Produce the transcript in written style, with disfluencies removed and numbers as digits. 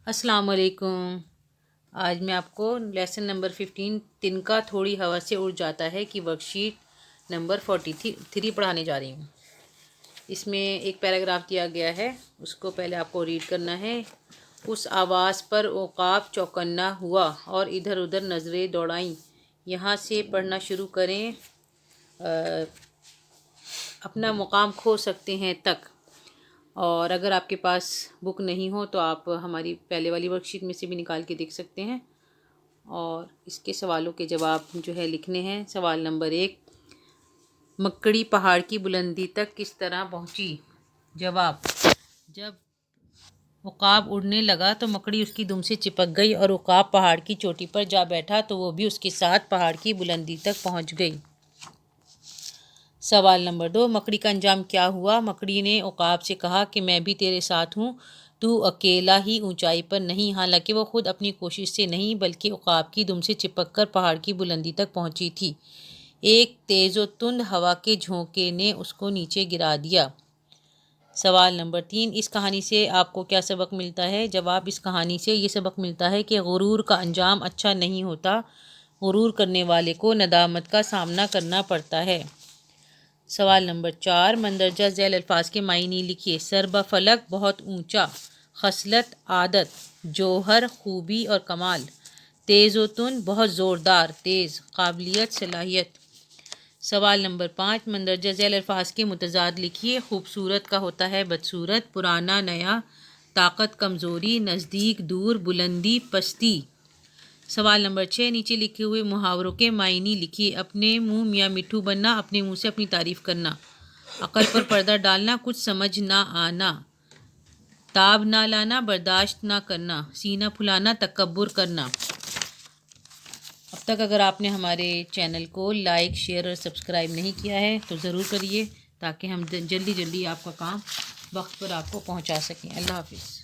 السلام علیکم۔ آج میں آپ کو لیسن نمبر 15 تنکا تھوڑی ہوا سے اڑ جاتا ہے کہ ورک شیٹ نمبر 43 پڑھانے جا رہی ہوں۔ اس میں ایک پیراگراف دیا گیا ہے، اس کو پہلے آپ کو ریڈ کرنا ہے۔ اس آواز پر عقاب چوکنا ہوا اور ادھر ادھر نظریں دوڑائیں۔ یہاں سے پڑھنا شروع کریں، اپنا مقام کھو سکتے ہیں تک۔ اور اگر آپ کے پاس بک نہیں ہو تو آپ ہماری پہلے والی ورک شیٹ میں سے بھی نکال کے دیکھ سکتے ہیں، اور اس کے سوالوں کے جواب جو ہے لکھنے ہیں۔ سوال نمبر 1، مکڑی پہاڑ کی بلندی تک کس طرح پہنچی؟ جواب، جب عقاب اڑنے لگا تو مکڑی اس کی دم سے چپک گئی اور عقاب پہاڑ کی چوٹی پر جا بیٹھا تو وہ بھی اس کے ساتھ پہاڑ کی بلندی تک پہنچ گئی۔ سوال نمبر 2، مکڑی کا انجام کیا ہوا؟ مکڑی نے عقاب سے کہا کہ میں بھی تیرے ساتھ ہوں، تو اکیلا ہی اونچائی پر نہیں۔ حالانکہ وہ خود اپنی کوشش سے نہیں بلکہ عقاب کی دم سے چپک کر پہاڑ کی بلندی تک پہنچی تھی۔ ایک تیز و تند ہوا کے جھونکے نے اس کو نیچے گرا دیا۔ سوال نمبر 3، اس کہانی سے آپ کو کیا سبق ملتا ہے؟ جواب، اس کہانی سے یہ سبق ملتا ہے کہ غرور کا انجام اچھا نہیں ہوتا، غرور کرنے والے کو ندامت کا سامنا کرنا پڑتا ہے۔ سوال نمبر 4، مندرجہ ذیل الفاظ کے معنی لکھیے۔ سر فلک، بہت اونچا، خصلت، عادت، جوہر، خوبی اور کمال، تیز و تند، بہت زوردار، تیز، قابلیت، صلاحیت۔ سوال نمبر 5، مندرجہ ذیل الفاظ کے متضاد لکھیے۔ خوبصورت کا ہوتا ہے بدصورت، پرانا نیا، طاقت کمزوری، نزدیک دور، بلندی پستی۔ سوال نمبر 6، نیچے لکھے ہوئے محاوروں کے معنی لکھیے۔ اپنے منہ میاں مٹھو بننا، اپنے منہ سے اپنی تعریف کرنا، عقل پر پردہ ڈالنا، کچھ سمجھ نہ آنا، تاب نہ لانا، برداشت نہ کرنا، سینہ پھلانا، تکبر کرنا۔ اب تک اگر آپ نے ہمارے چینل کو لائک، شیئر اور سبسکرائب نہیں کیا ہے تو ضرور کریے، تاکہ ہم جلدی آپ کا کام وقت پر آپ کو پہنچا سکیں۔ اللہ حافظ۔